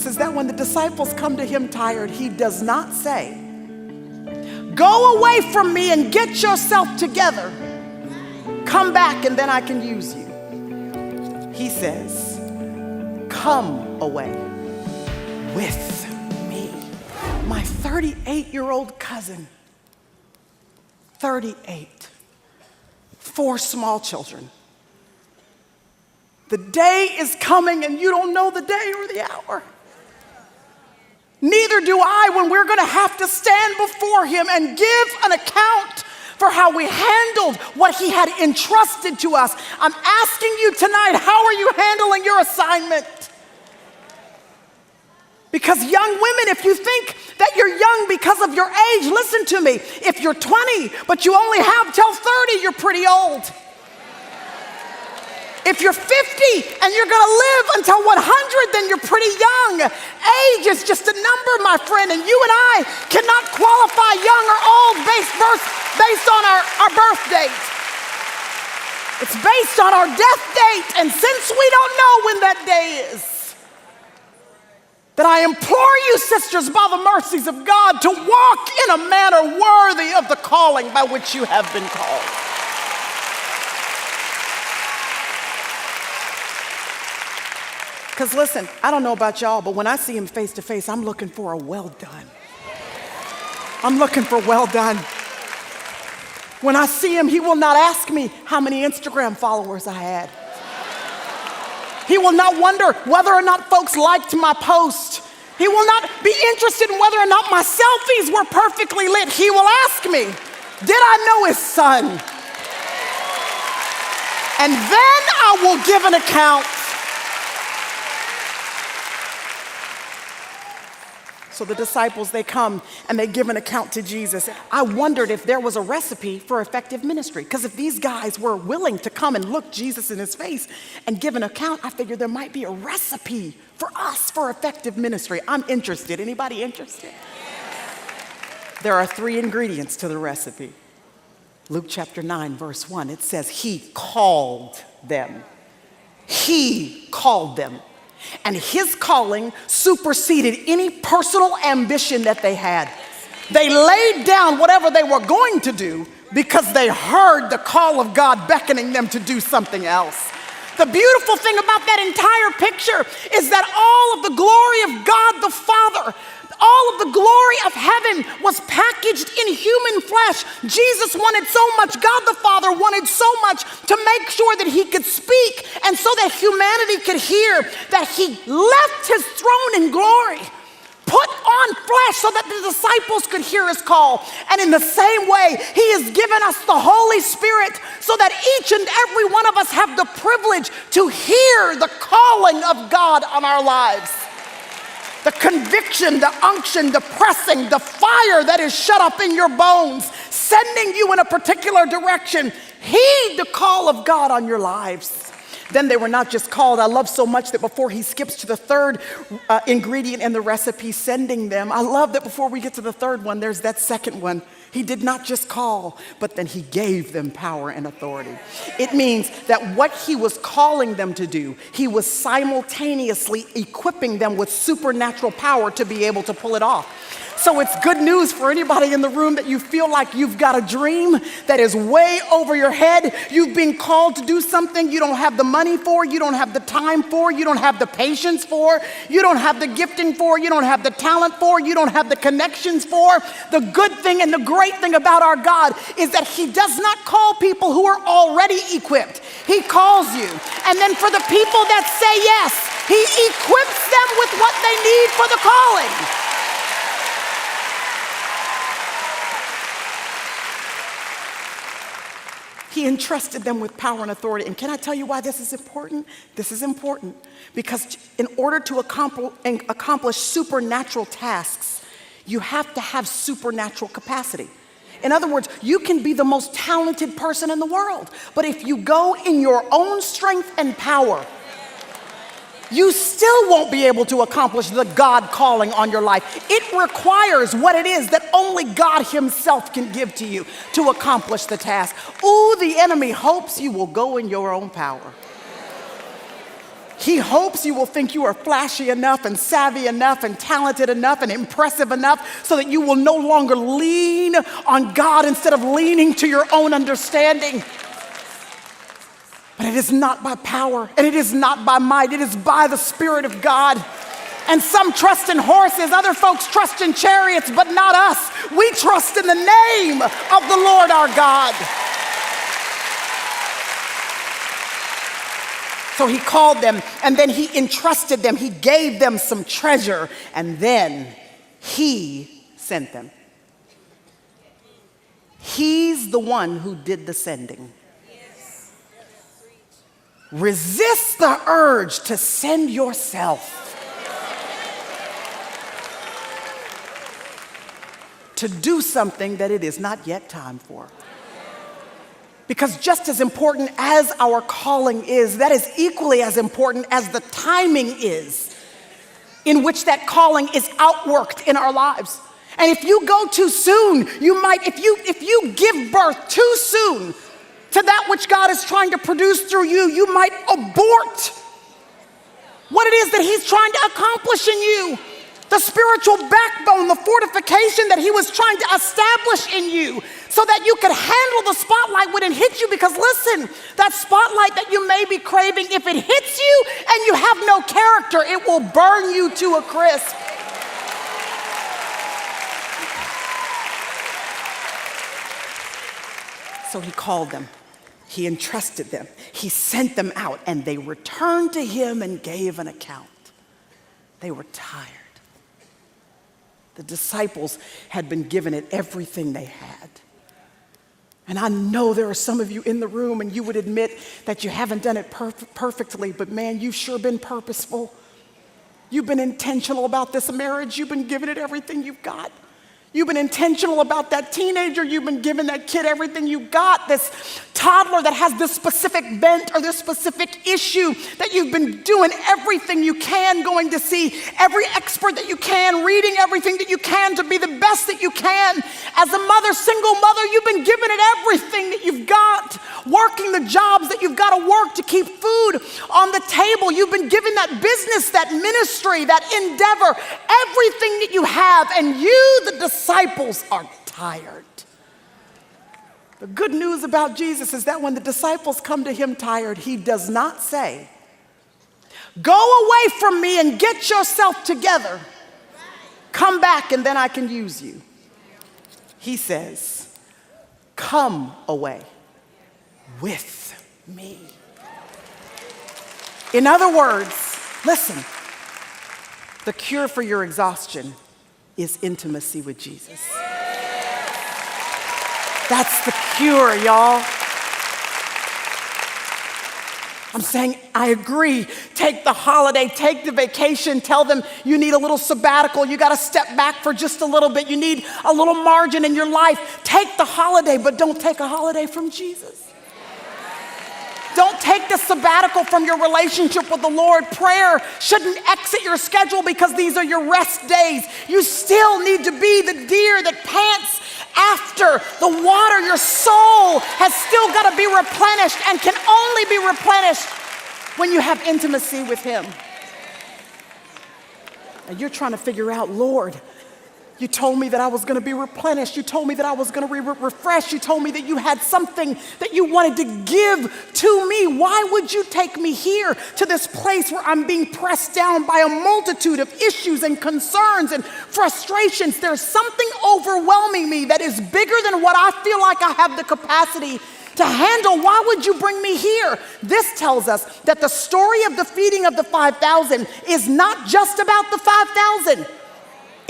Is that when the disciples come to him tired, he does not say, go away from me and get yourself together. Come back and then I can use you. He says, come away with me. My 38-year-old cousin, 38, 4 small children. The day is coming and you don't know the day or the hour. Neither do I when we're going to have to stand before him and give an account for how we handled what he had entrusted to us. I'm asking you tonight, how are you handling your assignment? Because young women, if you think that you're young because of your age, listen to me. If you're 20, but you only have till 30, you're pretty old. If you're 50 and you're going to live until 100, then you're pretty young. Age is just a number, my friend, and you and I cannot qualify young or old based on our birth date. It's based on our death date, and since we don't know when that day is, that I implore you, sisters, by the mercies of God, to walk in a manner worthy of the calling by which you have been called. Because listen, I don't know about y'all, but when I see him face to face, I'm looking for a well done. I'm looking for well done. When I see him, he will not ask me how many Instagram followers I had. He will not wonder whether or not folks liked my post. He will not be interested in whether or not my selfies were perfectly lit. He will ask me, did I know his son? And then I will give an account. So the disciples, they come and they give an account to Jesus. I wondered if there was a recipe for effective ministry. Because if these guys were willing to come and look Jesus in his face and give an account, I figured there might be a recipe for us for effective ministry. I'm interested. Anybody interested? There are 3 ingredients to the recipe. Luke chapter 9, verse 1, it says, he called them. He called them. And his calling superseded any personal ambition that they had. They laid down whatever they were going to do because they heard the call of God beckoning them to do something else. The beautiful thing about that entire picture is that all of the glory of God the Father, all of the glory of heaven was packaged in human flesh. Jesus wanted so much, God the Father wanted so much to make sure that he could speak and so that humanity could hear that he left his throne in glory, put on flesh so that the disciples could hear his call. And in the same way, he has given us the Holy Spirit so that each and every one of us have the privilege to hear the calling of God on our lives. The conviction, the unction, the pressing, the fire that is shut up in your bones, sending you in a particular direction. Heed the call of God on your lives. Then they were not just called. I love so much that before he skips to the 3rd ingredient in the recipe, sending them, I love that before we get to the 3rd one, there's that 2nd one. He did not just call, but then he gave them power and authority. It means that what he was calling them to do, he was simultaneously equipping them with supernatural power to be able to pull it off. So it's good news for anybody in the room that you feel like you've got a dream that is way over your head. You've been called to do something you don't have the money for, you don't have the time for, you don't have the patience for, you don't have the gifting for, you don't have the talent for, you don't have the connections for. The good thing and the great thing about our God is that he does not call people who are already equipped. He calls you. And then for the people that say yes, he equips them with what they need for the calling. He entrusted them with power and authority. And can I tell you why this is important? This is important because in order to accomplish supernatural tasks, you have to have supernatural capacity. In other words, you can be the most talented person in the world, but if you go in your own strength and power, you still won't be able to accomplish the God calling on your life. It requires what it is that only God himself can give to you to accomplish the task. Ooh, the enemy hopes you will go in your own power. He hopes you will think you are flashy enough and savvy enough and talented enough and impressive enough so that you will no longer lean on God instead of leaning to your own understanding. But it is not by power and it is not by might. It is by the Spirit of God. And some trust in horses, other folks trust in chariots, but not us. We trust in the name of the Lord our God. So he called them, and then he entrusted them. He gave them some treasure, and then he sent them. He's the one who did the sending. Resist the urge to send yourself. To do something that it is not yet time for. Because just as important as our calling is, that is equally as important as the timing is in which that calling is outworked in our lives. And if you go too soon, you might, if you give birth too soon to that which God is trying to produce through you, you might abort what it is that he's trying to accomplish in you. The spiritual backbone, the fortification that he was trying to establish in you so that you could handle the spotlight when it hits you. Because listen, that spotlight that you may be craving, if it hits you and you have no character, it will burn you to a crisp. So he called them, he entrusted them, he sent them out, and they returned to him and gave an account. They were tired. The disciples had been given it everything they had. And I know there are some of you in the room and you would admit that you haven't done it perfectly, but man, you've sure been purposeful. You've been intentional about this marriage. You've been giving it everything you've got. You've been intentional about that teenager. You've been giving that kid everything you got. This toddler that has this specific bent or this specific issue that you've been doing everything you can, going to see every expert that you can, reading everything that you can to be the best that you can. As a mother, single mother, you've been giving it everything that you've got, working the jobs that you've got to work to keep food on the table. You've been giving that business, that ministry, that endeavor, everything that you have, and you, the disciples, are tired. The good news about Jesus is that when the disciples come to him tired, he does not say, "Go away from me and get yourself together. Come back and then I can use you." He says, "Come away with me." In other words, listen, the cure for your exhaustion is intimacy with Jesus. That's the cure, y'all. I'm saying, I agree. Take the holiday, take the vacation, tell them you need a little sabbatical. You got to step back for just a little bit. You need a little margin in your life. Take the holiday, but don't take a holiday from Jesus. Don't take the sabbatical from your relationship with the Lord. Prayer shouldn't exit your schedule because these are your rest days. You still need to be the deer that pants after the water. Your soul has still got to be replenished and can only be replenished when you have intimacy with him. And you're trying to figure out, Lord, you told me that I was going to be replenished. You told me that I was going to be refreshed. You told me that you had something that you wanted to give to me. Why would you take me here to this place where I'm being pressed down by a multitude of issues and concerns and frustrations? There's something overwhelming me that is bigger than what I feel like I have the capacity to handle. Why would you bring me here? This tells us that the story of the feeding of the 5,000 is not just about the 5,000.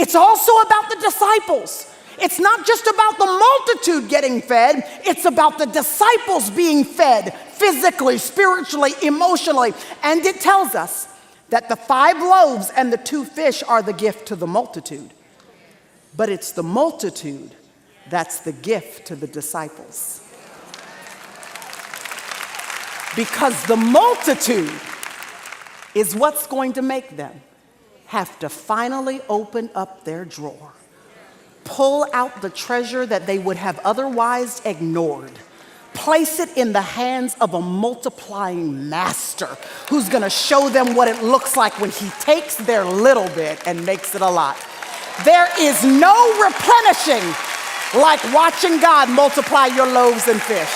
It's also about the disciples. It's not just about the multitude getting fed. It's about the disciples being fed physically, spiritually, emotionally. And it tells us that the 5 loaves and the 2 fish are the gift to the multitude. But it's the multitude that's the gift to the disciples. Because the multitude is what's going to make them have to finally open up their drawer, pull out the treasure that they would have otherwise ignored, place it in the hands of a multiplying master who's going to show them what it looks like when he takes their little bit and makes it a lot. There is no replenishing like watching God multiply your loaves and fish.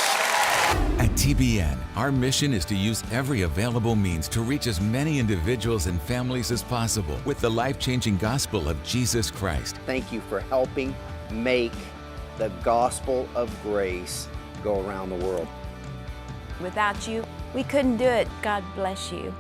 At TBN, our mission is to use every available means to reach as many individuals and families as possible with the life-changing gospel of Jesus Christ. Thank you for helping make the gospel of grace go around the world. Without you, we couldn't do it. God bless you.